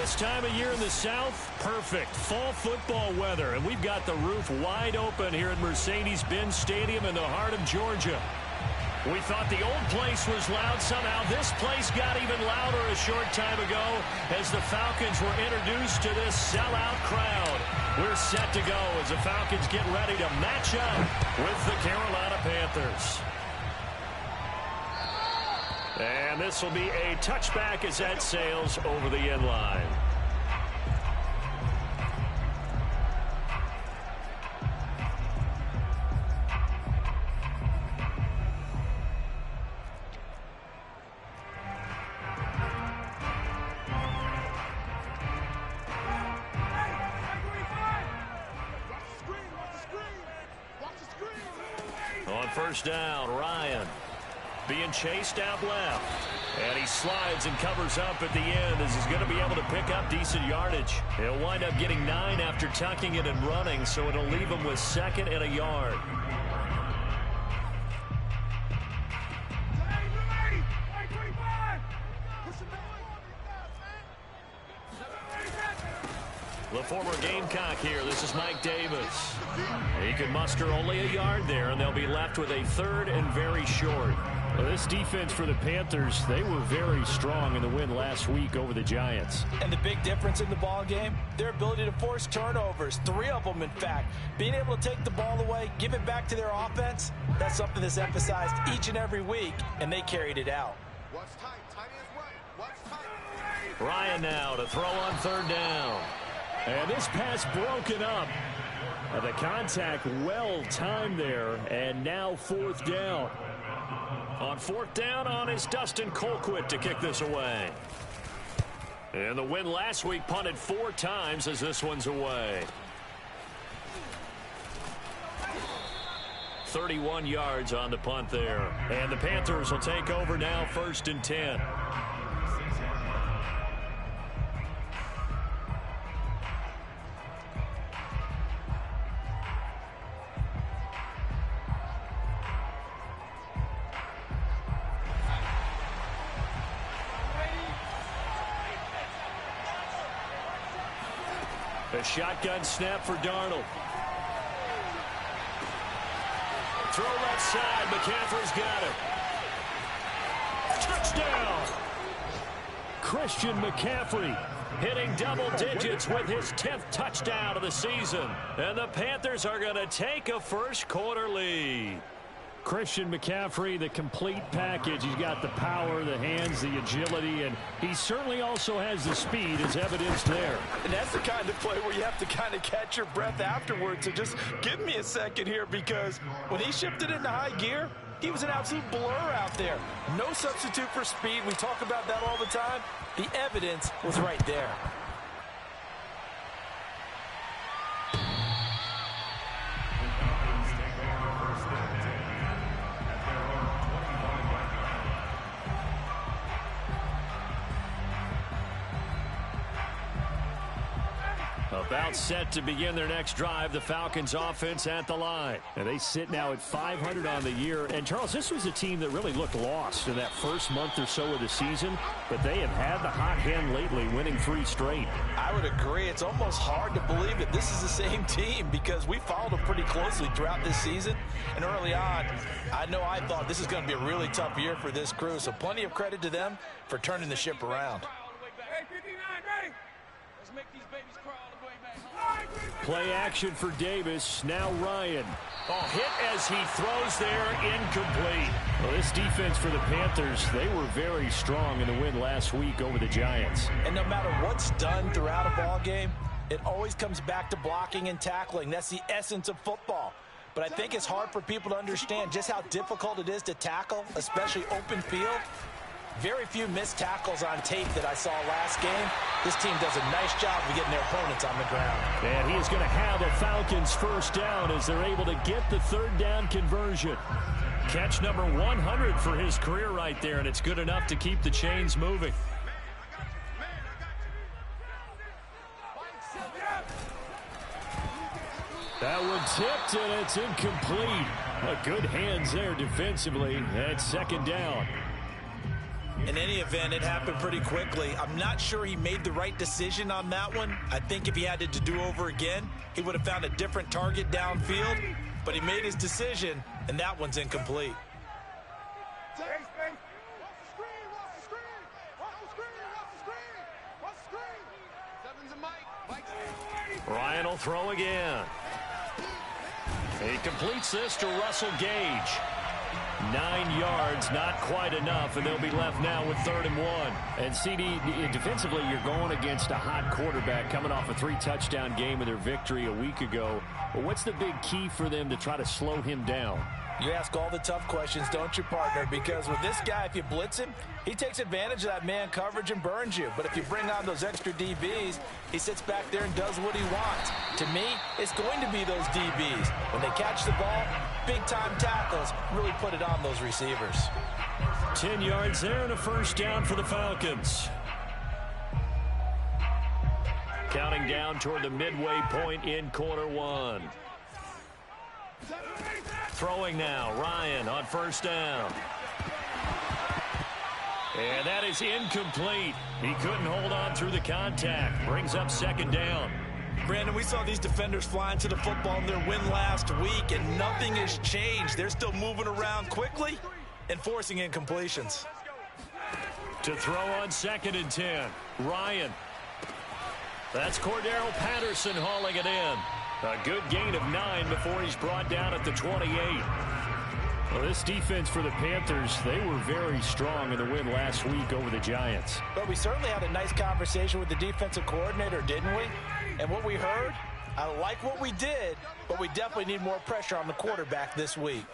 this time of year in the South? Perfect. Fall football weather. And we've got the roof wide open here at Mercedes-Benz Stadium in the heart of Georgia. We thought the old place was loud. Somehow this place got even louder a short time ago as the Falcons were introduced to this sellout crowd. We're set to go as the Falcons get ready to match up with the Carolina Panthers. And this will be a touchback as that sails over the end line. On first down, Ryan being chased out left. And he slides and covers up at the end as he's going to be able to pick up decent yardage. He'll wind up getting 9 after tucking it and running, so it'll leave him with 2nd and a yard. The former Gamecock here. This is Mike Davis. He can muster only a yard there, and they'll be left with a 3rd and very short. Well, this defense for the Panthers, they were very strong in the win last week over the Giants. And the big difference in the ball game, their ability to force turnovers, 3 of them in fact. Being able to take the ball away, give it back to their offense, that's something that's emphasized each and every week, and they carried it out. Ryan now to throw on 3rd down. And this pass broken up. The contact well timed there, and now 4th down. On 4th down on is Dustin Colquitt to kick this away. And the win last week punted 4 times as this one's away. 31 yards on the punt there. And the Panthers will take over now 1st and 10. A shotgun snap for Darnold. Throw left side. McCaffrey's got it. Touchdown! Christian McCaffrey hitting double digits with his 10th touchdown of the season. And the Panthers are going to take a first-quarter lead. Christian McCaffrey, the complete package. He's got the power, the hands, the agility, and he certainly also has the speed as evidenced there. And that's the kind of play where you have to kind of catch your breath afterwards. So just give me a second here, because when he shifted into high gear, he was an absolute blur out there. No substitute for speed. We talk about that all the time. The evidence was right there. About set to begin their next drive, the Falcons offense at the line. And they sit now at 500 on the year. And, Charles, this was a team that really looked lost in that first month or so of the season, but they have had the hot hand lately, winning 3 straight. I would agree. It's almost hard to believe that this is the same team, because we followed them pretty closely throughout this season. And early on, I thought this is going to be a really tough year for this crew, so plenty of credit to them for turning the ship around. Hey, 59, ready? Let's make these babies crawl. Play action for Davis. Now Ryan. Oh, hit as he throws there, incomplete. Well, this defense for the Panthers, they were very strong in the win last week over the Giants. And no matter what's done throughout a ball game, it always comes back to blocking and tackling. That's the essence of football. But I think it's hard for people to understand just how difficult it is to tackle, especially open field. Very few missed tackles on tape that I saw last game. This team does a nice job of getting their opponents on the ground. And he is going to have a Falcons first down as they're able to get the 3rd down conversion. Catch number 100 for his career right there, and it's good enough to keep the chains moving. That one tipped, and it's incomplete. Good hands there defensively at 2nd down. And any event, it happened pretty quickly. I'm not sure he made the right decision on that one. I think if he had to do over again, he would have found a different target downfield. But he made his decision, and that one's incomplete. Ryan will throw again. He completes this to Russell Gage. 9 yards, not quite enough, and they'll be left now with 3rd and 1. And CD, defensively, you're going against a hot quarterback coming off a 3-touchdown game of their victory a week ago. But what's the big key for them to try to slow him down? You ask all the tough questions, don't you, partner? Because with this guy, if you blitz him, he takes advantage of that man coverage and burns you. But if you bring on those extra DBs, he sits back there and does what he wants. To me, it's going to be those DBs. When they catch the ball, big-time tackles really put it on those receivers. 10 yards there and a first down for the Falcons. Counting down toward the midway point in quarter 1. Throwing now, Ryan on first down. And that is incomplete. He couldn't hold on through the contact. Brings up 2nd down. Brandon, we saw these defenders flying to the football in their win last week, and nothing has changed. They're still moving around quickly and forcing incompletions. To throw on 2nd and 10, Ryan. That's Cordero Patterson hauling it in. A good gain of 9 before he's brought down at the 28. Well, this defense for the Panthers, they were very strong in the win last week over the Giants. But we certainly had a nice conversation with the defensive coordinator, didn't we? And what we heard, I like what we did, but we definitely need more pressure on the quarterback this week.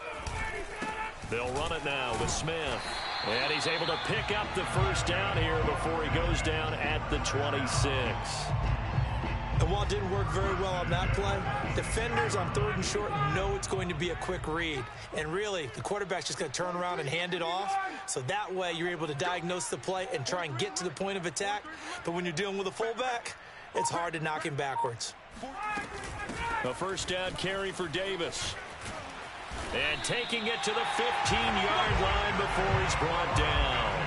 They'll run it now with Smith. And he's able to pick up the first down here before he goes down at the 26. And while it didn't work very well on that play, defenders on 3rd and short know it's going to be a quick read. And really, the quarterback's just going to turn around and hand it off. So that way, you're able to diagnose the play and try and get to the point of attack. But when you're dealing with a fullback, it's hard to knock him backwards. A first down carry for Davis. And taking it to the 15-yard line before he's brought down.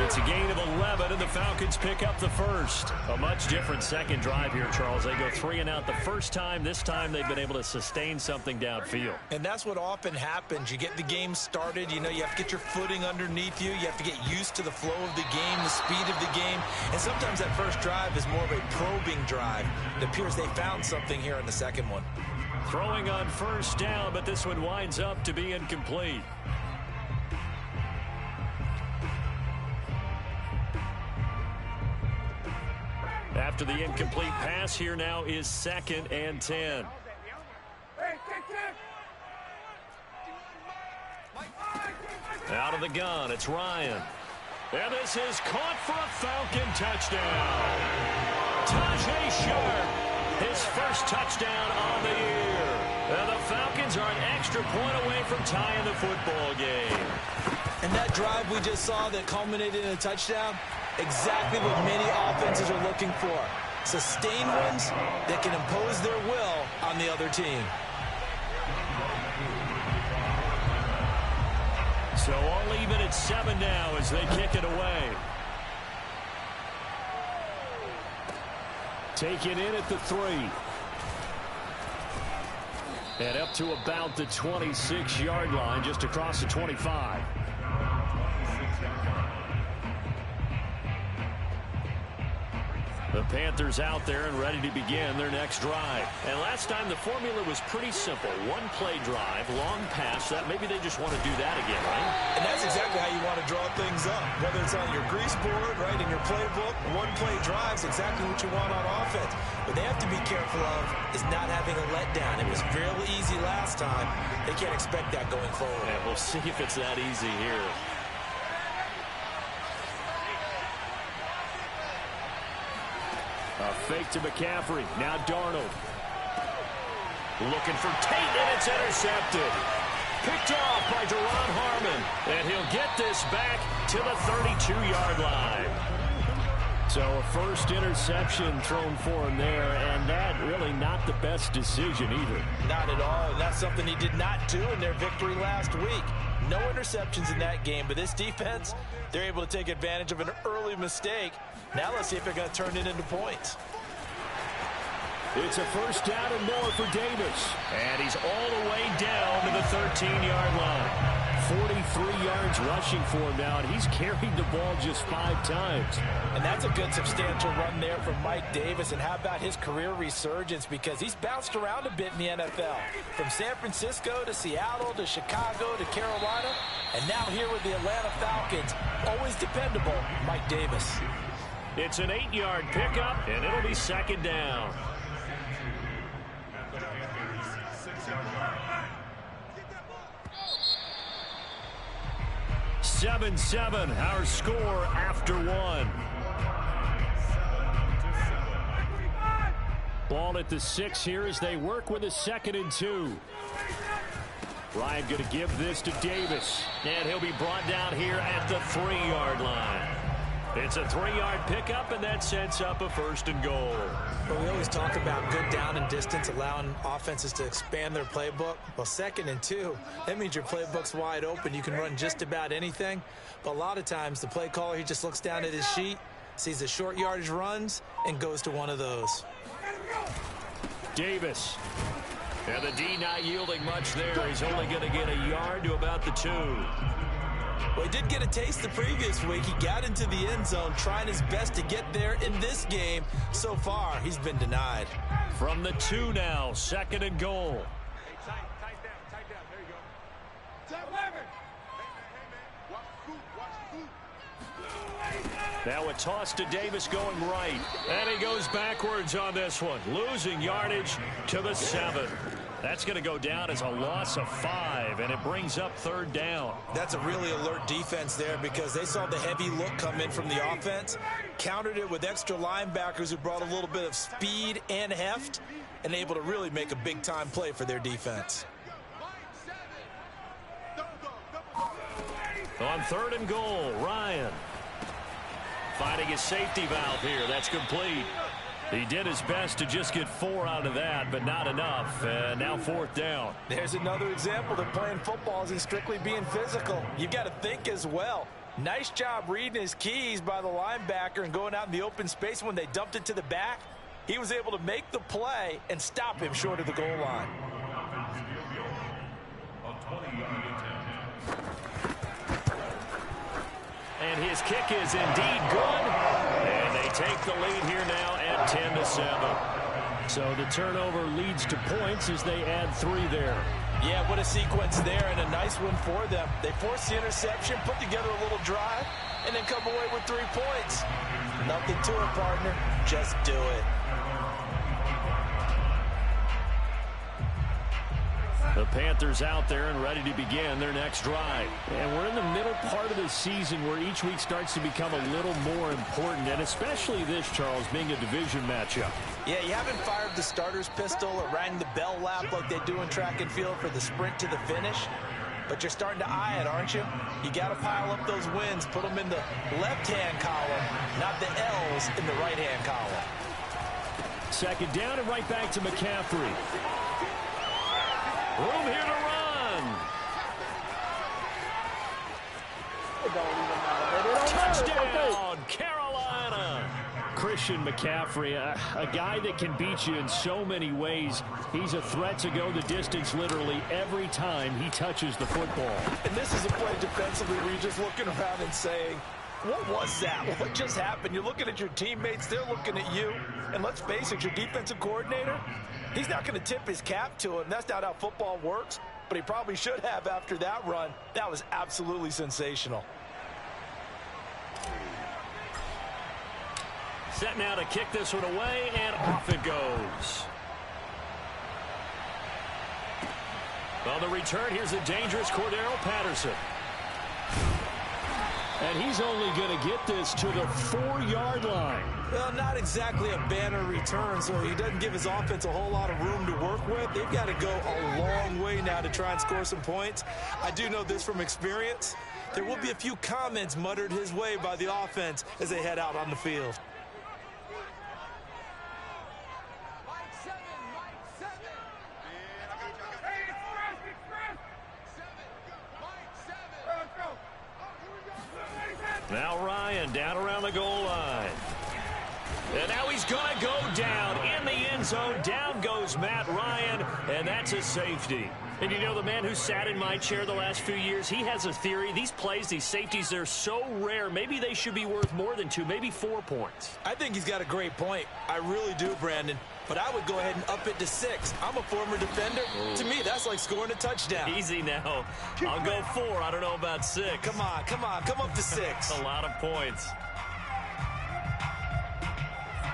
It's a gain of 11, and the Falcons pick up the first. A much different second drive here, Charles. They go 3 and out the first time. This time they've been able to sustain something downfield. And that's what often happens. You get the game started. You know, you have to get your footing underneath you. You have to get used to the flow of the game, the speed of the game. And sometimes that first drive is more of a probing drive. It appears they found something here in the second one. Throwing on first down, but this one winds up to be incomplete. After the incomplete pass, here now is 2nd and 10. Out of the gun, it's Ryan. And this is caught for a Falcon touchdown. Tajay Sharp, his first touchdown on the year. And the Falcons are an extra point away from tying the football game. And that drive we just saw that culminated in a touchdown, exactly what many offenses are looking for. Sustained ones that can impose their will on the other team. So all even at 7 now as they kick it away. Take it in at the 3. And up to about the 26-yard line, just across the 25. The Panthers out there and ready to begin their next drive. And last time the formula was pretty simple. One play drive, long pass. That maybe they just want to do that again, right? And that's exactly how you want to draw things up. Whether it's on your grease board, right, in your playbook, one play drive is exactly what you want on offense. What they have to be careful of is not having a letdown. It was real easy last time. They can't expect that going forward. And we'll see if it's that easy here. A fake to McCaffrey. Now Darnold. Looking for Tate, and it's intercepted. Picked off by Deron Harmon. And he'll get this back to the 32-yard line. So a first interception thrown for him there, and that really not the best decision either. Not at all, and that's something he did not do in their victory last week. No interceptions in that game, but this defense, they're able to take advantage of an early mistake. Now let's see if they're going to turn it into points. It's a first down and more for Davis. And he's all the way down to the 13-yard line. 43 yards rushing for him now, and he's carried the ball just 5 times. And that's a good substantial run there from Mike Davis. And how about his career resurgence? Because he's bounced around a bit in the NFL. From San Francisco to Seattle to Chicago to Carolina. And now here with the Atlanta Falcons. Always dependable, Mike Davis. It's an 8-yard pickup, and it'll be second down. 7-7, our score after 1. Ball at the 6 here as they work with a 2nd and 2. Ryan going to give this to Davis. And he'll be brought down here at the 3-yard line. It's a 3-yard pickup, and that sets up a 1st and goal. Well, we always talk about good down and distance, allowing offenses to expand their playbook. Well, 2nd and 2, that means your playbook's wide open. You can run just about anything. But a lot of times, the play caller, he just looks down at his sheet, sees the short yardage runs, and goes to one of those. Davis. And the D not yielding much there. He's only going to get a yard to about the 2. Well, he did get a taste the previous week. He got into the end zone, trying his best to get there in this game. So far, he's been denied. From the 2 now, 2nd and goal. Hey, tight down. There you go. Top 11. Now a toss to Davis going right. And he goes backwards on this one. Losing yardage to the 7. That's going to go down as a loss of 5, and it brings up 3rd down. That's a really alert defense there because they saw the heavy look come in from the offense, countered it with extra linebackers who brought a little bit of speed and heft, and able to really make a big-time play for their defense. On 3rd and goal, Ryan finding his safety valve here. That's complete. He did his best to just get 4 out of that, but not enough. And now 4th down. There's another example that playing football isn't strictly being physical. You've got to think as well. Nice job reading his keys by the linebacker and going out in the open space. When they dumped it to the back, he was able to make the play and stop him short of the goal line. And his kick is indeed good. And they take the lead here now at 10-7. So the turnover leads to points as they add 3 there. Yeah, what a sequence there, and a nice one for them. They force the interception, put together a little drive, and then come away with 3 points. Nothing to it, partner. Just do it. The Panthers out there and ready to begin their next drive. And we're in the middle part of the season where each week starts to become a little more important, and especially this, Charles, being a division matchup. Yeah, you haven't fired the starter's pistol or rang the bell lap like they do in track and field for the sprint to the finish. But you're starting to eye it, aren't you? You got to pile up those wins, put them in the left-hand column, not the L's in the right-hand column. 2nd down and right back to McCaffrey. Room here to run. Touchdown, Carolina. Christian McCaffrey, a guy that can beat you in so many ways. He's a threat to go the distance literally every time he touches the football. And this is a play defensively where you're just looking around and saying, what was that? What just happened? You're looking at your teammates. They're looking at you. And let's face it, your defensive coordinator, he's not going to tip his cap to him. That's not how football works. But he probably should have after that run. That was absolutely sensational. Set now to kick this one away, and off it goes. On the return, here's the dangerous Cordero Patterson. And he's only going to get this to the 4-yard line. Well, not exactly a banner return, so he doesn't give his offense a whole lot of room to work with. They've got to go a long way now to try and score some points. I do know this from experience. There will be a few comments muttered his way by the offense as they head out on the field. Now Ryan down around the goal line. And now he's going to go down in the end zone. Down goes Matt Ryan, and that's a safety. And you know, the man who sat in my chair the last few years, he has a theory. These plays, these safeties, they're so rare. Maybe they should be worth more than 2, maybe 4 points. I think he's got a great point. I really do, Brandon. But I would go ahead and up it to 6. I'm a former defender. Ooh. To me, that's like scoring a touchdown. Easy now. I'll go 4. I don't know about 6. Come on. Come up to 6. A lot of points.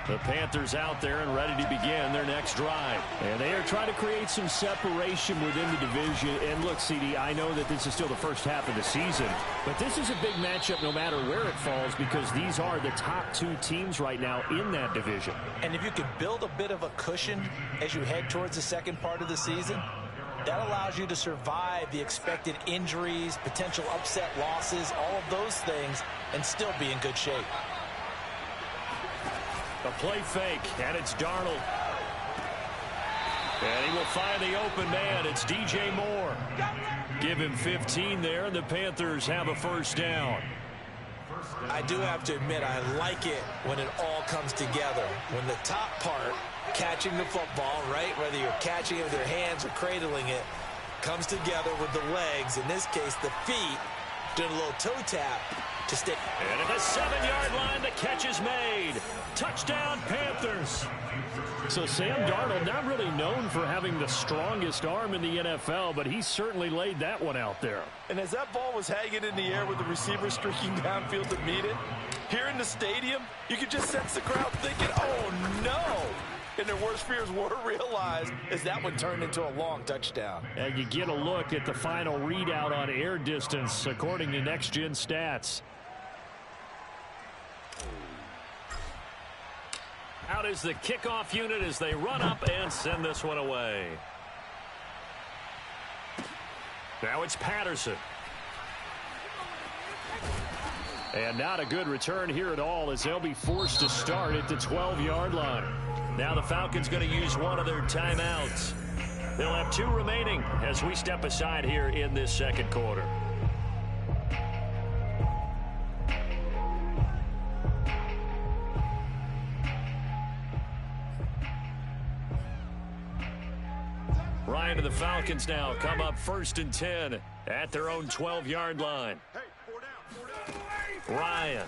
The Panthers out there and ready to begin their next drive. And they are trying to create some separation within the division. And look, CD, I know that this is still the first half of the season, but this is a big matchup no matter where it falls because these are the top 2 teams right now in that division. And if you can build a bit of a cushion as you head towards the second part of the season, that allows you to survive the expected injuries, potential upset losses, all of those things, and still be in good shape. A play fake, and it's Darnold. And he will find the open man. It's DJ Moore. Give him 15 there, and the Panthers have a first down. I do have to admit, I like it when it all comes together. When the top part, catching the football, right, whether you're catching it with your hands or cradling it, comes together with the legs, in this case the feet, doing a little toe tap to stick. And at the 7-yard line, the catch is made. Touchdown, Panthers. So Sam Darnold, not really known for having the strongest arm in the NFL, but he certainly laid that one out there. And as that ball was hanging in the air with the receiver streaking downfield to meet it, here in the stadium, you could just sense the crowd thinking, oh no! And their worst fears were realized as that one turned into a long touchdown. And you get a look at the final readout on air distance according to Next Gen Stats. Out is the kickoff unit as they run up and send this one away. Now it's Patterson. And not a good return here at all as they'll be forced to start at the 12-yard line. Now the Falcons going to use one of their timeouts. They'll have 2 remaining as we step aside here in this second quarter. Ryan and the Falcons now come up 1st and 10 at their own 12-yard line. Ryan.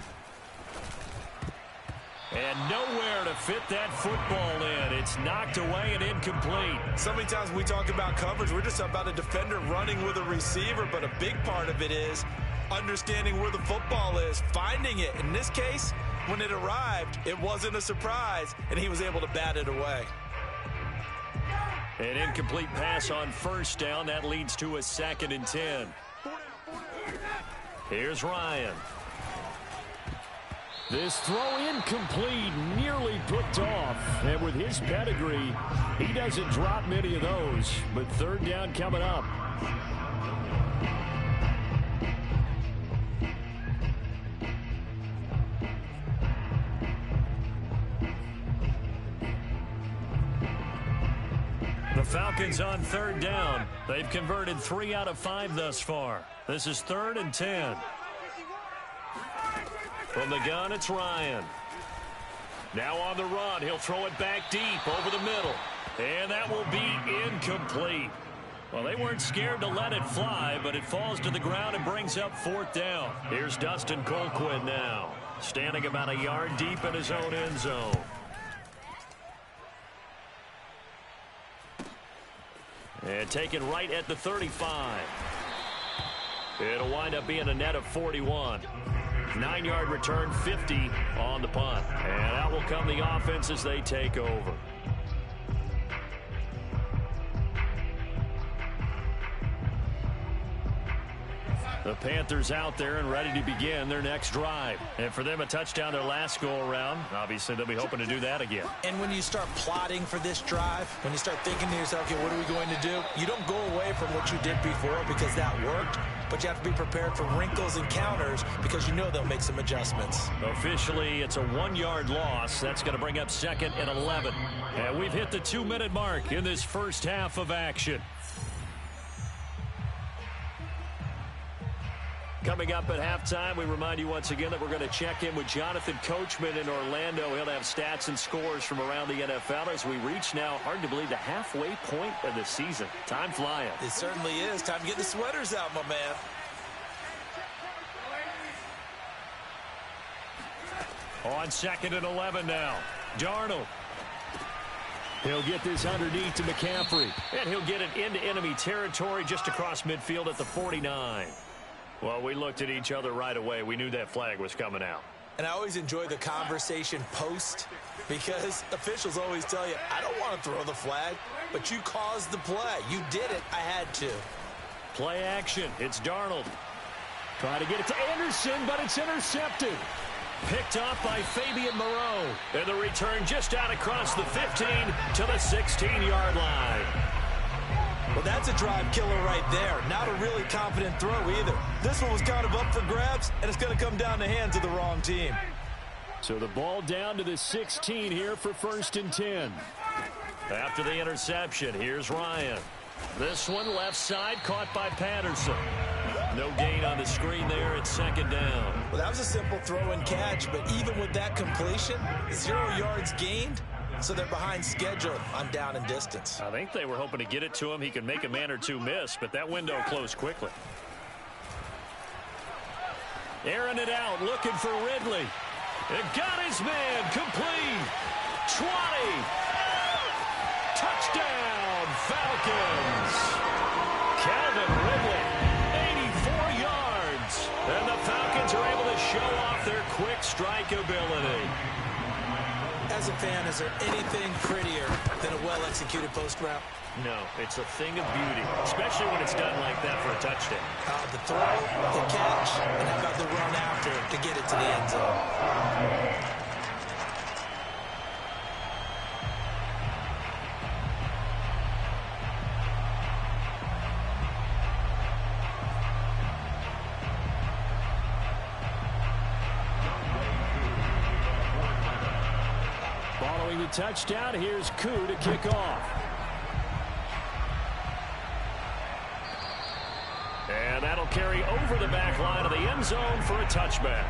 And nowhere to fit that football in. It's knocked away and incomplete. So many times we talk about coverage, we're just about a defender running with a receiver, but a big part of it is understanding where the football is, finding it. In this case, when it arrived, it wasn't a surprise, and he was able to bat it away. An incomplete pass on 1st down. That leads to a 2nd and 10. Here's Ryan. This throw incomplete, nearly picked off. And with his pedigree, he doesn't drop many of those. But 3rd down coming up. The Falcons on 3rd down. They've converted 3 out of 5 thus far. This is 3rd and 10. From the gun, it's Ryan. Now on the run, he'll throw it back deep over the middle. And that will be incomplete. Well, they weren't scared to let it fly, but it falls to the ground and brings up 4th down. Here's Dustin Colquitt now, standing about a yard deep in his own end zone. And taken right at the 35. It'll wind up being a net of 41. 9-yard return, 50 on the punt. And out will come the offense as they take over. The Panthers out there and ready to begin their next drive. And for them, a touchdown their last go-around. Obviously, they'll be hoping to do that again. And when you start plotting for this drive, when you start thinking to yourself, okay, what are we going to do? You don't go away from what you did before because that worked, but you have to be prepared for wrinkles and counters because you know they'll make some adjustments. Officially, it's a 1-yard loss. That's going to bring up 2nd and 11. And we've hit the 2-minute mark in this first half of action. Coming up at halftime, we remind you once again that we're going to check in with Jonathan Coachman in Orlando. He'll have stats and scores from around the NFL as we reach now, hard to believe, the halfway point of the season. Time flying. It certainly is. Time to get the sweaters out, my man. On 2nd and 11 now. Darnold. He'll get this underneath to McCaffrey. And he'll get it into enemy territory just across midfield at the 49. Well, we looked at each other right away. We knew that flag was coming out. And I always enjoy the conversation post because officials always tell you, I don't want to throw the flag, but you caused the play. You did it. I had to. Play action. It's Darnold. Trying to get it to Anderson, but it's intercepted. Picked off by Fabian Moreau. And the return just out across the 15 to the 16-yard line. Well, that's a drive killer right there. Not a really confident throw either. This one was kind of up for grabs, and it's going to come down the hands of the wrong team. So the ball down to the 16 here for 1st and 10. After the interception, here's Ryan. This one left side caught by Patterson. No gain on the screen there at 2nd down. Well, that was a simple throw and catch, but even with that completion, 0 yards gained, so they're behind schedule on down and distance. I think they were hoping to get it to him. He could make a man or two miss, but that window closed quickly. Airing it out, looking for Ridley. It got his man, complete. 20. Touchdown, Falcons. Calvin Ridley, 84 yards. And the Falcons are able to show off their quick strike ability. As a fan, is there anything prettier than a well-executed post route? No, it's a thing of beauty, especially when it's done like that for a touchdown. The throw, the catch, and how about the run after to get it to the end zone? Following the touchdown, here's Koo to kick off. And that'll carry over the back line of the end zone for a touchback.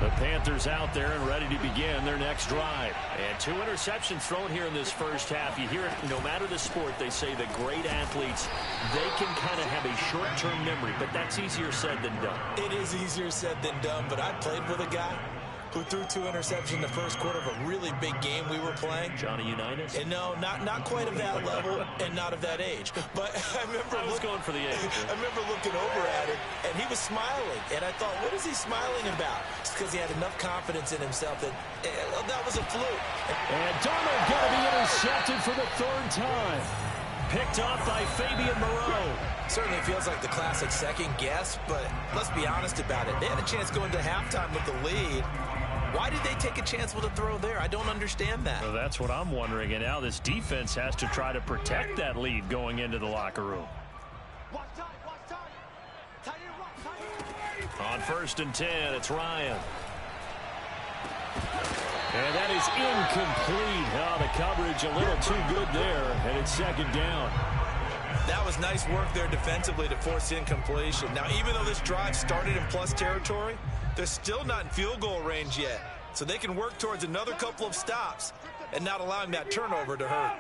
The Panthers out there and ready to begin their next drive. And 2 interceptions thrown here in this first half. You hear it no matter the sport. They say the great athletes, they can kind of have a short-term memory, but that's easier said than done. It is easier said than done, but I played with a guy who threw 2 interceptions in the first quarter of a really big game we were playing. Johnny Unitas? And no, not quite of that level and not of that age. But I was going for the age. I remember looking over at him, and he was smiling. And I thought, what is he smiling about? It's because he had enough confidence in himself that that was a fluke. And Darnold going to be intercepted for the 3rd time. Picked off by Fabian Moreau. Certainly feels like the classic second guess, but let's be honest about it. They had a chance going to halftime with the lead. Why did they take a chance with a throw there? I don't understand that. Well, that's what I'm wondering. And now this defense has to try to protect that lead going into the locker room. On 1st and 10, it's Ryan. And that is incomplete. Oh, the coverage a little too good there, and it's 2nd down. That was nice work there defensively to force incompletion. Now, even though this drive started in plus territory, they're still not in field goal range yet. So they can work towards another couple of stops and not allowing that turnover to hurt.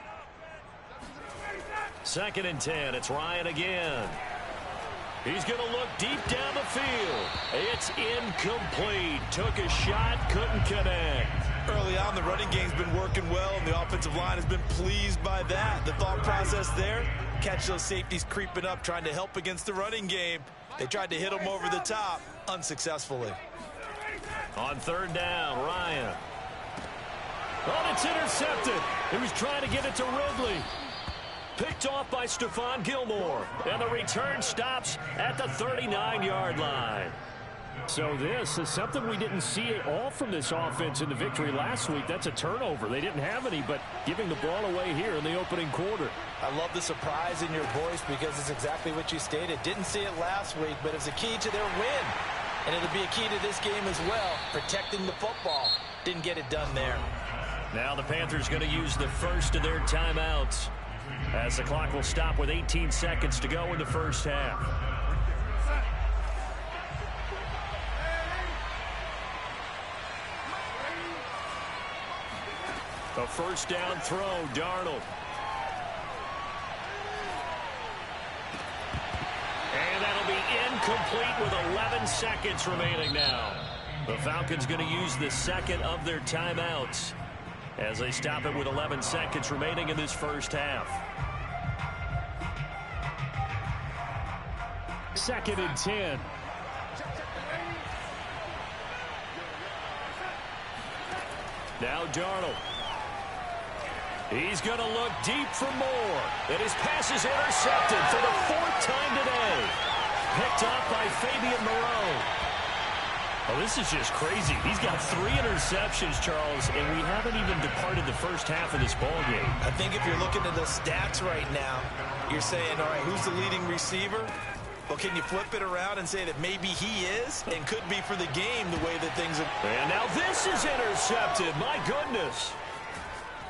2nd and 10, it's Ryan again. He's going to look deep down the field. It's incomplete. Took a shot, couldn't connect. Early on, the running game's been working well, and the offensive line has been pleased by that. The thought process there, catch those safeties creeping up, trying to help against the running game. They tried to hit them over the top, unsuccessfully. On 3rd down, Ryan. Oh, it's intercepted. He was trying to get it to Ridley. Picked off by Stephon Gilmore. And the return stops at the 39-yard line. So this is something we didn't see at all from this offense in the victory last week. That's a turnover. They didn't have any, but giving the ball away here in the opening quarter. I love the surprise in your voice because it's exactly what you stated. Didn't see it last week, but it's a key to their win. And it'll be a key to this game as well, protecting the football. Didn't get it done there. Now the Panthers going to use the first of their timeouts as the clock will stop with 18 seconds to go in the first half. A first down throw, Darnold. And that'll be incomplete with 11 seconds remaining now. The Falcons going to use the second of their timeouts as they stop it with 11 seconds remaining in this first half. 2nd and 10. Now Darnold. He's going to look deep for more. And his pass is intercepted for the 4th time today. Picked off by Fabian Moreau. Oh, this is just crazy. He's got 3 interceptions, Charles, and we haven't even departed the first half of this ball game. I think if you're looking at the stats right now, you're saying, all right, who's the leading receiver? Well, can you flip it around and say that maybe he is and could be for the game the way that things are? And now this is intercepted. My goodness.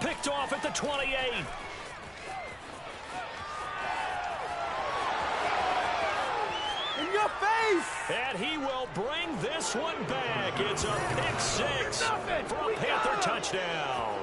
Picked off at the 28. In your face! And he will bring this one back. It's a pick 6 for a Panther touchdown.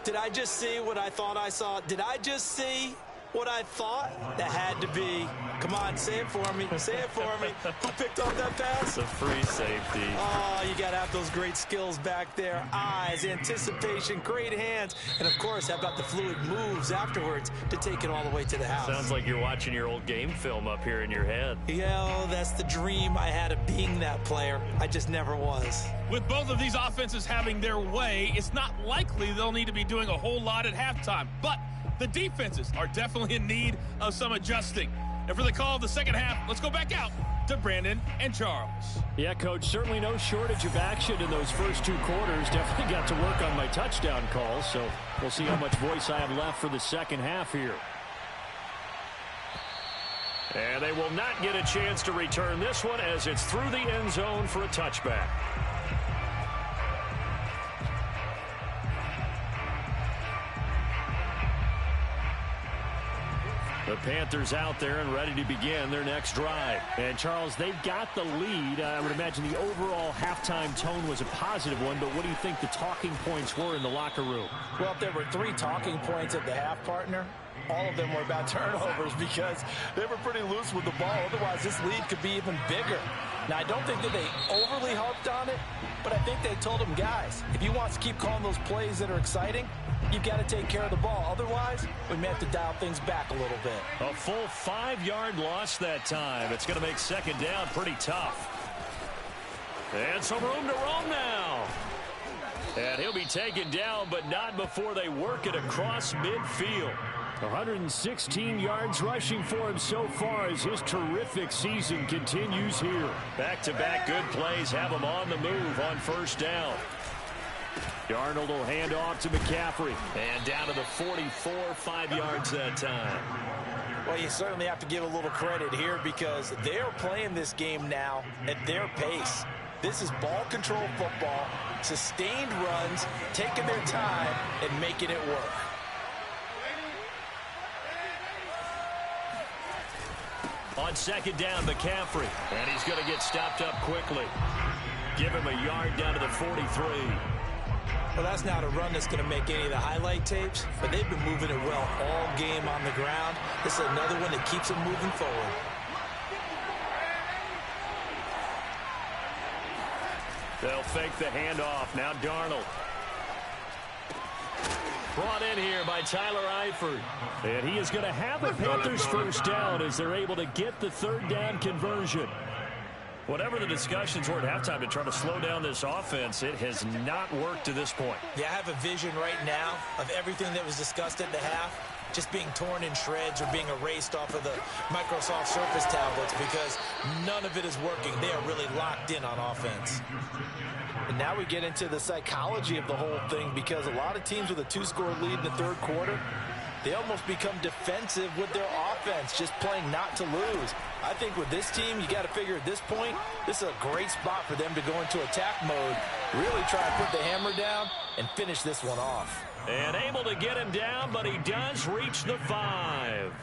Did I just see what I thought I saw? Did I just see what I thought? That had to be. Come on, say it for me. Say it for me. Who picked up that pass? It's a free safety. Oh, you got to have those great skills back there. Eyes, anticipation, great hands. And, of course, how about the fluid moves afterwards to take it all the way to the house? Sounds like you're watching your old game film up here in your head. Yeah, oh, that's the dream I had of being that player. I just never was. With both of these offenses having their way, it's not likely they'll need to be doing a whole lot at halftime. But the defenses are definitely in need of some adjusting. And for the call of the second half, let's go back out to Brandon and Charles. Yeah, Coach, certainly no shortage of action in those first 2 quarters. Definitely got to work on my touchdown calls, so we'll see how much voice I have left for the second half here. And they will not get a chance to return this one as it's through the end zone for a touchback. The Panthers out there and ready to begin their next drive. And, Charles, they've got the lead. I would imagine the overall halftime tone was a positive one, but what do you think the talking points were in the locker room? Well, if there were 3 talking points at the half, partner, all of them were about turnovers because they were pretty loose with the ball. Otherwise, this lead could be even bigger. Now, I don't think that they overly harped on it, but I think they told them, guys, if you want to keep calling those plays that are exciting, you've got to take care of the ball. Otherwise, we may have to dial things back a little bit. A full 5-yard loss that time. It's going to make second down pretty tough. And some room to roam now. And he'll be taken down, but not before they work it across midfield. 116 yards rushing for him so far as his terrific season continues here. Back-to-back good plays have him on the move on first down. Darnold will hand off to McCaffrey. And down to the 44, 5 yards that time. Well, you certainly have to give a little credit here because they're playing this game now at their pace. This is ball control football, sustained runs, taking their time, and making it work. On second down, McCaffrey. And he's going to get stopped up quickly. Give him a yard down to the 43. Well, that's not a run that's going to make any of the highlight tapes, but they've been moving it well all game on the ground. This is another one that keeps them moving forward. They'll fake the handoff. Now Darnold. Brought in here by Tyler Eifert. And he is going to have the Panthers first down as they're able to get the 3rd down conversion. Whatever the discussions were at halftime to try to slow down this offense, it has not worked to this point. Yeah, I have a vision right now of everything that was discussed at the half. just being torn in shreds or being erased off of the Microsoft Surface tablets because none of it is working. They are really locked in on offense. And now we get into the psychology of the whole thing because a lot of teams with a 2-score lead in the third quarter, they almost become defensive with their offense, just playing not to lose. I think with this team, you got to figure at this point, this is a great spot for them to go into attack mode, really try and put the hammer down and finish this one off. And able to get him down, but he does reach the 5.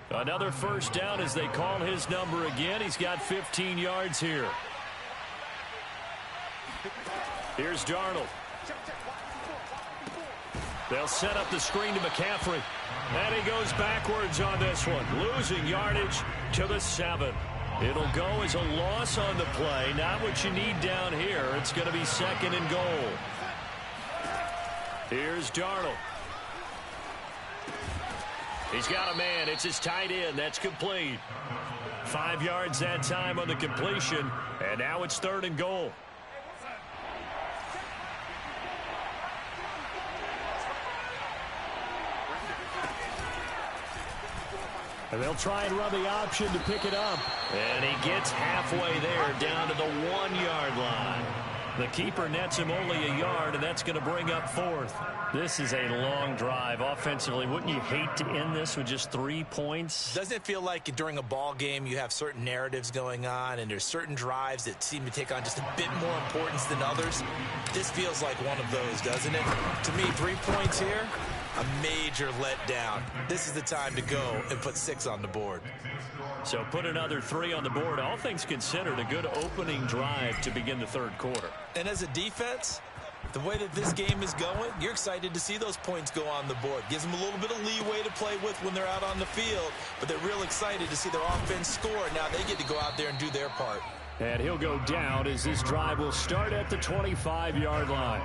Another first down as they call his number again. He's got 15 yards here. Here's Darnold. They'll set up the screen to McCaffrey. And he goes backwards on this one, losing yardage to the 7. It'll go as a loss on the play. Not what you need down here. It's going to be 2nd and goal. Here's Darnold. He's got a man. It's his tight end. That's complete. 5 yards that time on the completion. And now it's 3rd and goal. And they'll try and run the option to pick it up. And he gets halfway there, down to the 1-yard line. The keeper nets him only a yard, and that's going to bring up 4th. This is a long drive offensively. Wouldn't you hate to end this with just 3 points? Doesn't it feel like during a ball game you have certain narratives going on and there's certain drives that seem to take on just a bit more importance than others? This feels like one of those, doesn't it? To me, 3 points here, a major letdown. This is the time to go and put 6 on the board. So put another 3 on the board. All things considered, a good opening drive to begin the third quarter. And as a defense, the way that this game is going, you're excited to see those points go on the board. Gives them a little bit of leeway to play with when they're out on the field, but they're real excited to see their offense score. Now they get to go out there and do their part. And he'll go down as this drive will start at the 25-yard line.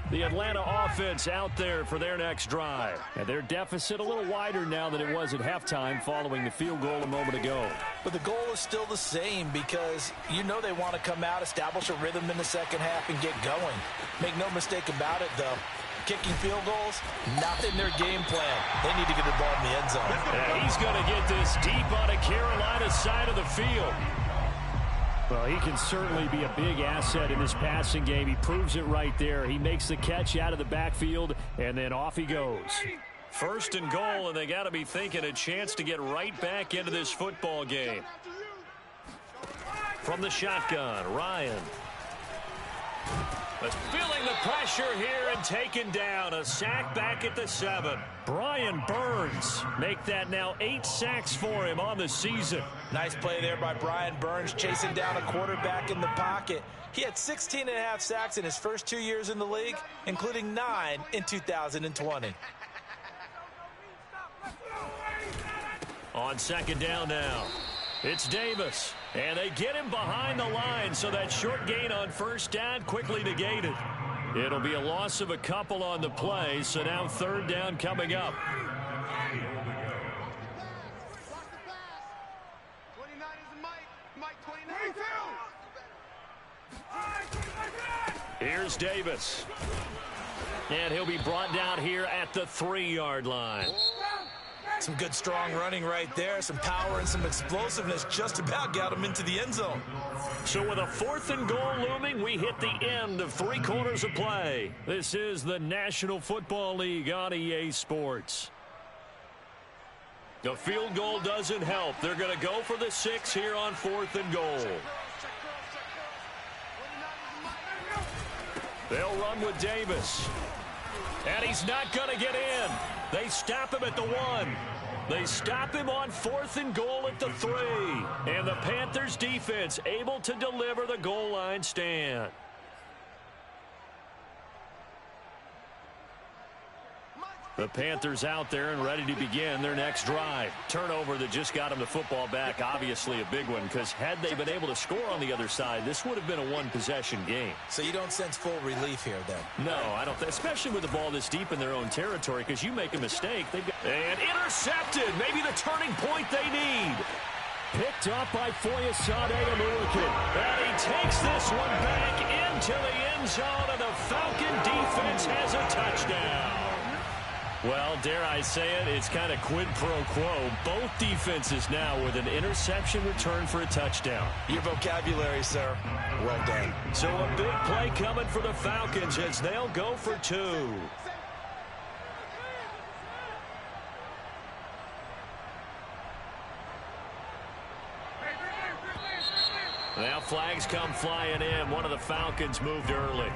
The Atlanta offense out there for their next drive. And their deficit a little wider now than it was at halftime following the field goal a moment ago. But the goal is still the same because you know they want to come out, establish a rhythm in the second half, and get going. Make no mistake about it, though. Kicking field goals, not in their game plan. They need to get the ball in the end zone. And he's going to get this deep on a Carolina side of the field. Well, he can certainly be a big asset in this passing game. He proves it right there. He makes the catch out of the backfield, and then off he goes. 1st and goal, and they got to be thinking a chance to get right back into this football game. From the shotgun, Ryan. But feeling the pressure here and taken down. A sack back at the 7. Brian Burns make that now 8 sacks for him on the season. Nice play there by Brian Burns, chasing down a quarterback in the pocket. He had 16.5 sacks in his first 2 years in the league, including 9 in 2020. On 2nd down now, it's Davis. And they get him behind the line, so that short gain on 1st down quickly negated. It'll be a loss of a couple on the play, so now 3rd down coming up. Here's Davis. And he'll be brought down here at the 3-yard line. Some good, strong running right there. Some power and some explosiveness just about got him into the end zone. So with a 4th and goal looming, we hit the end of 3 quarters of play. This is the National Football League on EA Sports. The field goal doesn't help. They're going to go for the 6 here on 4th and goal. They'll run with Davis. And he's not going to get in. They stop him at the 1. They stop him on 4th and goal at the 3. And the Panthers defense able to deliver the goal line stand. The Panthers out there and ready to begin their next drive. Turnover that just got them the football back. Obviously a big one, because had they been able to score on the other side, this would have been a 1-possession game. So you don't sense full relief here, then? No, I don't. Especially with the ball this deep in their own territory, because you make a mistake. They've got... And intercepted. Maybe the turning point they need. Picked up by Foyesade Amuakin. And he takes this one back into the end zone of the Falcon defense has a touchdown. Well, dare I say it, it's kind of quid pro quo. Both defenses now with an interception return for a touchdown. Your vocabulary, sir. Well done. So a big play coming for the Falcons as they'll go for 2. Now flags come flying in. One of the Falcons moved early.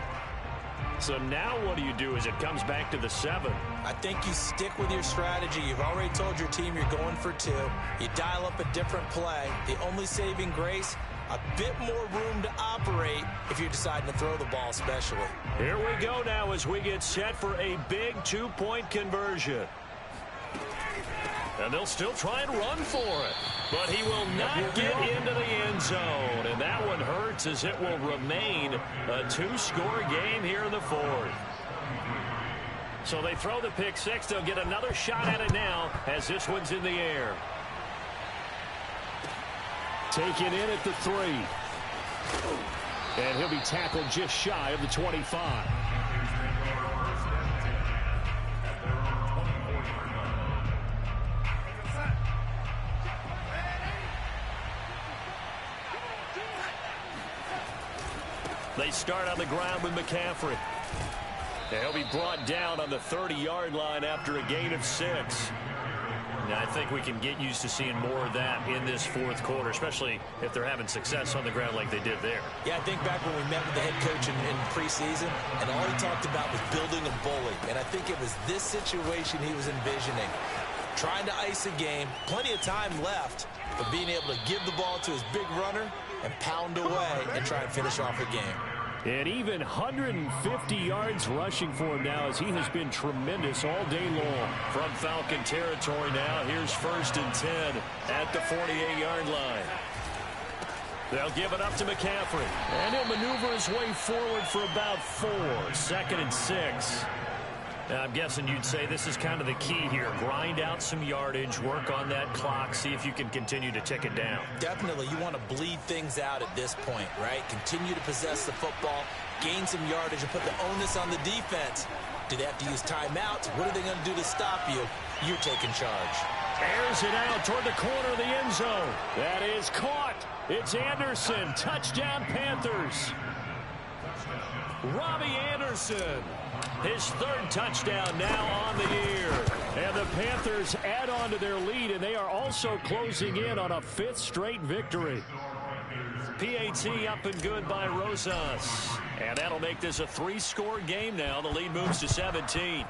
So now what do you do as it comes back to the 7? I think you stick with your strategy. You've already told your team you're going for 2. You dial up a different play. The only saving grace, a bit more room to operate if you're deciding to throw the ball especially. Here we go now as we get set for a big 2-point conversion. And they'll still try and run for it. But he will not get into the end zone. And that one hurts as it will remain a 2-score game here in the 4th. So they throw the pick 6. They'll get another shot at it now as this one's in the air. Taken in at the 3. And he'll be tackled just shy of the 25. They start on the ground with McCaffrey. He'll be brought down on the 30-yard line after a gain of 6. Now, I think we can get used to seeing more of that in this 4th quarter, especially if they're having success on the ground like they did there. Yeah, I think back when we met with the head coach in preseason, and all he talked about was building a bully. And I think it was this situation he was envisioning. Trying to ice a game, plenty of time left, but being able to give the ball to his big runner and pound away and try and finish off a game. And even 150 yards rushing for him now as he has been tremendous all day long. From Falcon territory now, here's 1st and 10 at the 48-yard line. They'll give it up to McCaffrey. And he'll maneuver his way forward for about 4. 2nd and 6. Now, I'm guessing you'd say this is kind of the key here. Grind out some yardage, work on that clock, see if you can continue to tick it down. Definitely, you want to bleed things out at this point, right? Continue to possess the football, gain some yardage, and put the onus on the defense. Do they have to use timeouts? What are they going to do to stop you? You're taking charge. Airs it out toward the corner of the end zone. That is caught. It's Anderson. Touchdown, Panthers. Robbie Anderson. His 3rd touchdown now on the year. And the Panthers add on to their lead, and they are also closing in on a 5th straight victory. PAT up and good by Rosas. And that'll make this a 3-score game now. The lead moves to 17.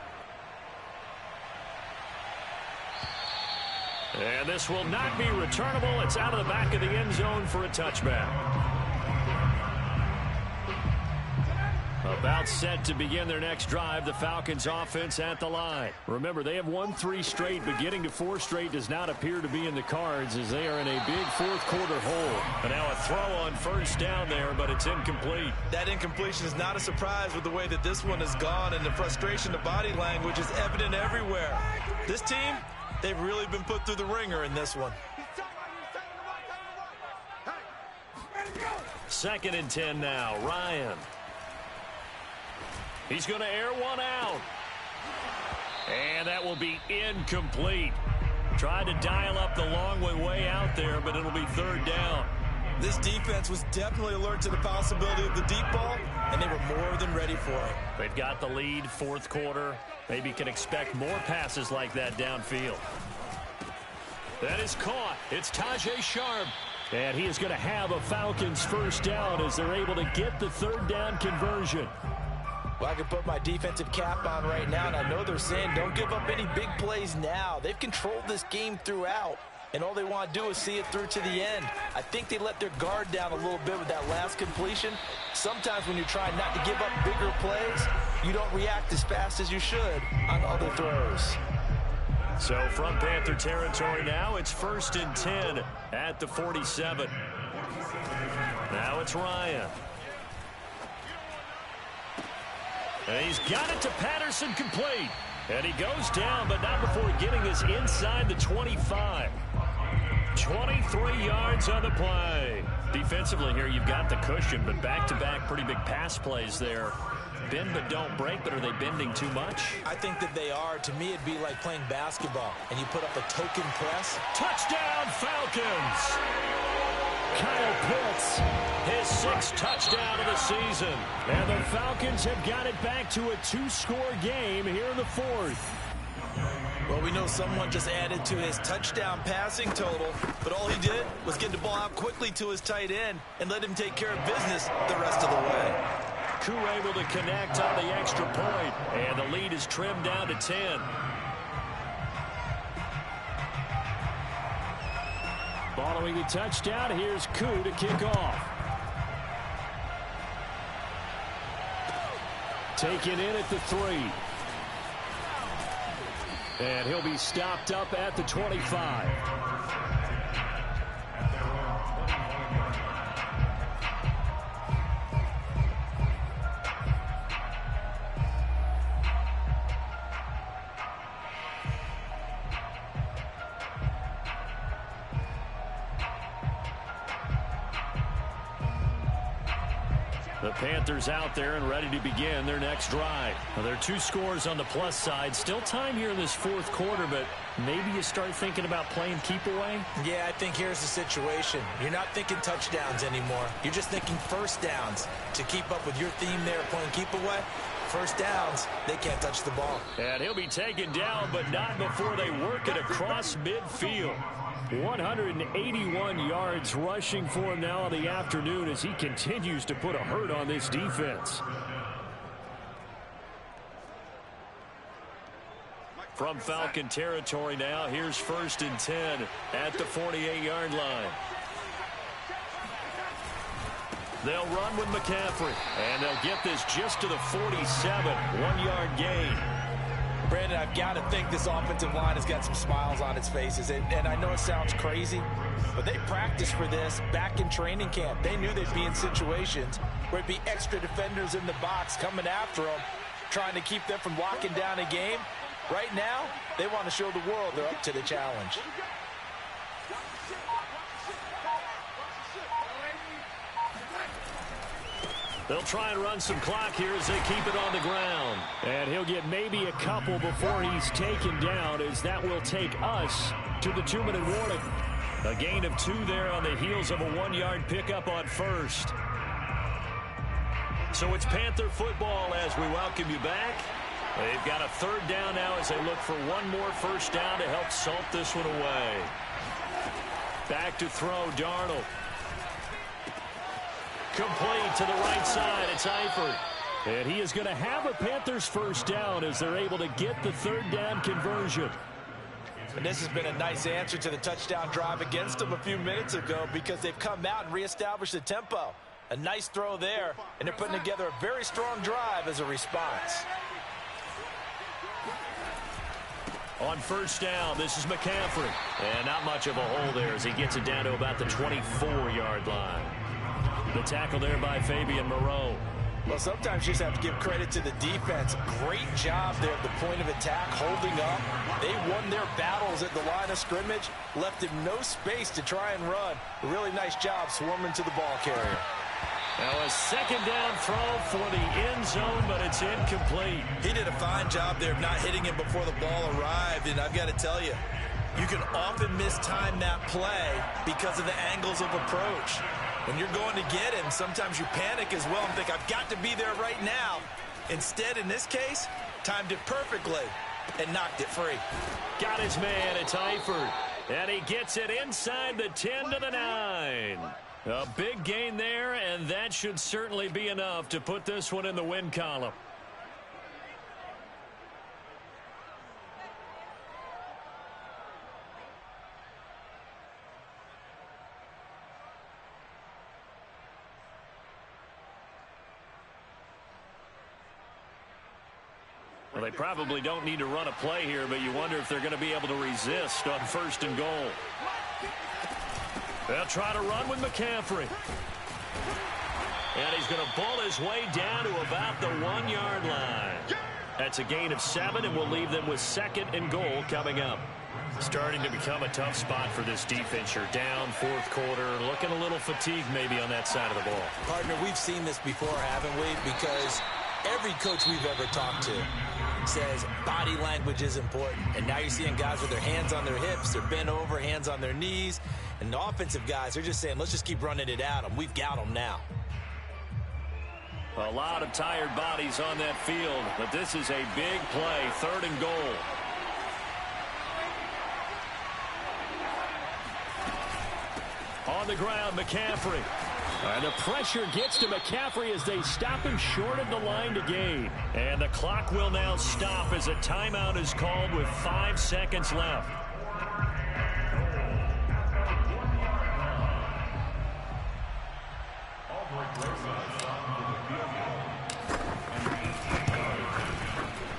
And this will not be returnable. It's out of the back of the end zone for a touchback. About set to begin their next drive, the Falcons offense at the line. Remember, they have won 3 straight, but getting to 4 straight does not appear to be in the cards as they are in a big 4th quarter hole. And now a throw on 1st down there, but it's incomplete. That incompletion is not a surprise with the way that this one has gone, and the frustration, the body language is evident everywhere. This team, they've really been put through the ringer in this one. 2nd and 10 now, Ryan. He's going to air one out. And that will be incomplete. Tried to dial up the long way out there, but it'll be 3rd down. This defense was definitely alert to the possibility of the deep ball, and they were more than ready for it. They've got the lead, 4th quarter. Maybe can expect more passes like that downfield. That is caught. It's Tajay Sharp. And he is going to have a Falcons 1st down as they're able to get the 3rd down conversion. Well, I can put my defensive cap on right now, and I know they're saying don't give up any big plays now. They've controlled this game throughout, and all they want to do is see it through to the end. I think they let their guard down a little bit with that last completion. Sometimes when you're trying not to give up bigger plays, you don't react as fast as you should on other throws. So from Panther territory now, it's 1st and 10 at the 47. Now it's Ryan. And he's got it to Patterson, complete. And he goes down, but not before getting us inside the 25. 23 yards on the play. Defensively here, you've got the cushion, but back-to-back pretty big pass plays there bend but don't break, but are they bending too much? I think that they are. To me, it'd be like playing basketball, and you put up a token press. Touchdown, Falcons! Kyle Pitts, his 6th touchdown of the season. And the Falcons have got it back to a 2-score game here in the 4th. Well, we know someone just added to his touchdown passing total, but all he did was get the ball out quickly to his tight end and let him take care of business the rest of the way. Koo able to connect on the extra point, and the lead is trimmed down to 10. Following the touchdown, here's Koo to kick off. Taken in at the 3. And he'll be stopped up at the 25. The Panthers out there and ready to begin their next drive. Well, there are 2 scores on the plus side. Still time here in this 4th quarter, but maybe you start thinking about playing keep away? Yeah, I think here's the situation. You're not thinking touchdowns anymore. You're just thinking first downs. To keep up with your theme there, playing keep away, first downs, they can't touch the ball. And he'll be taken down, but not before they work it across midfield. 181 yards rushing for him now in the afternoon as he continues to put a hurt on this defense. From Falcon territory now, here's 1st and 10 at the 48-yard line. They'll run with McCaffrey, and they'll get this just to the 47, 1-yard gain. Brandon, I've got to think this offensive line has got some smiles on its faces. And I know it sounds crazy, but they practiced for this back in training camp. They knew they'd be in situations where it'd be extra defenders in the box coming after them, trying to keep them from locking down a game. Right now, they want to show the world they're up to the challenge. They'll try and run some clock here as they keep it on the ground. And he'll get maybe a couple before he's taken down, as that will take us to the 2-minute warning. A gain of 2 there on the heels of a 1-yard pickup on 1st. So it's Panther football as we welcome you back. They've got a 3rd down now as they look for one more first down to help salt this one away. Back to throw, Darnold. Complete to the right side. It's Eifert. And he is going to have a Panthers first down as they're able to get the 3rd down conversion. And this has been a nice answer to the touchdown drive against them a few minutes ago, because they've come out and reestablished the tempo. A nice throw there, and they're putting together a very strong drive as a response. On first down, this is McCaffrey. And not much of a hole there as he gets it down to about the 24-yard line. The tackle there by Fabian Moreau. Well, sometimes you just have to give credit to the defense. Great job there at the point of attack, holding up. They won their battles at the line of scrimmage, left him no space to try and run. A really nice job swarming to the ball carrier. Now a 2nd down throw for the end zone, but it's incomplete. He did a fine job there of not hitting him before the ball arrived, and I've got to tell you, you can often mistime that play because of the angles of approach. When you're going to get him, sometimes you panic as well and think, I've got to be there right now. Instead, in this case, timed it perfectly and knocked it free. Got his man, it's Eifert. And he gets it inside the 10 to the 9. A big gain there, and that should certainly be enough to put this one in the win column. Well, they probably don't need to run a play here, but you wonder if they're going to be able to resist on 1st and goal. They'll try to run with McCaffrey. And he's going to ball his way down to about the 1-yard line. That's a gain of 7, and we'll leave them with 2nd and goal coming up. Starting to become a tough spot for this defense. You're down 4th quarter, looking a little fatigued maybe on that side of the ball. Partner, we've seen this before, haven't we? Because Every coach we've ever talked to says body language is important. And now you're seeing guys with their hands on their hips, they're bent over, hands on their knees. And the offensive guys, they're just saying, let's just keep running it at them. We've got them now. A lot of tired bodies on that field, but this is a big play, 3rd and goal. On the ground, McCaffrey. And the pressure gets to McCaffrey as they stop him short of the line to gain. And the clock will now stop as a timeout is called with 5 seconds left.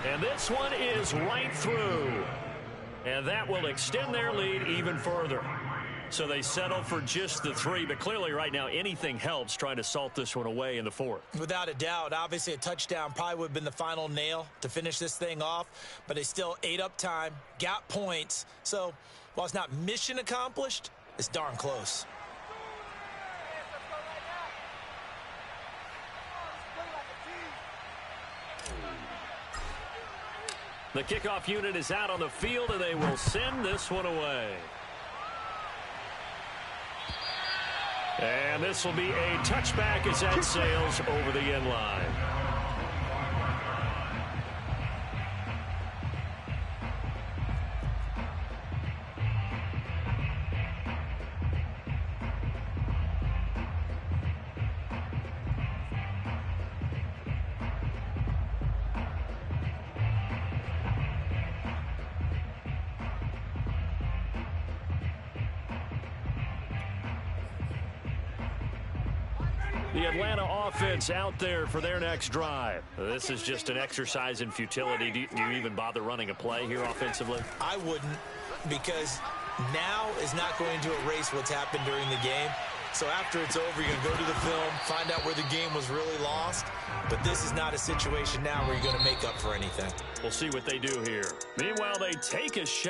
And this one is right through. And that will extend their lead even further. So they settle for just the 3, but clearly right now anything helps trying to salt this one away in the 4th. Without a doubt, obviously a touchdown probably would have been the final nail to finish this thing off, but they still ate up time, got points. So while it's not mission accomplished, it's darn close. The kickoff unit is out on the field, and they will send this one away. And this will be a touchback as that sails over the end line. The Atlanta offense out there for their next drive. This is just an exercise in futility. Do you even bother running a play here offensively? I wouldn't, because now is not going to erase what's happened during the game. So after it's over, you're going to go to the film, find out where the game was really lost. But this is not a situation now where you're going to make up for anything. We'll see what they do here. Meanwhile, they take a shot.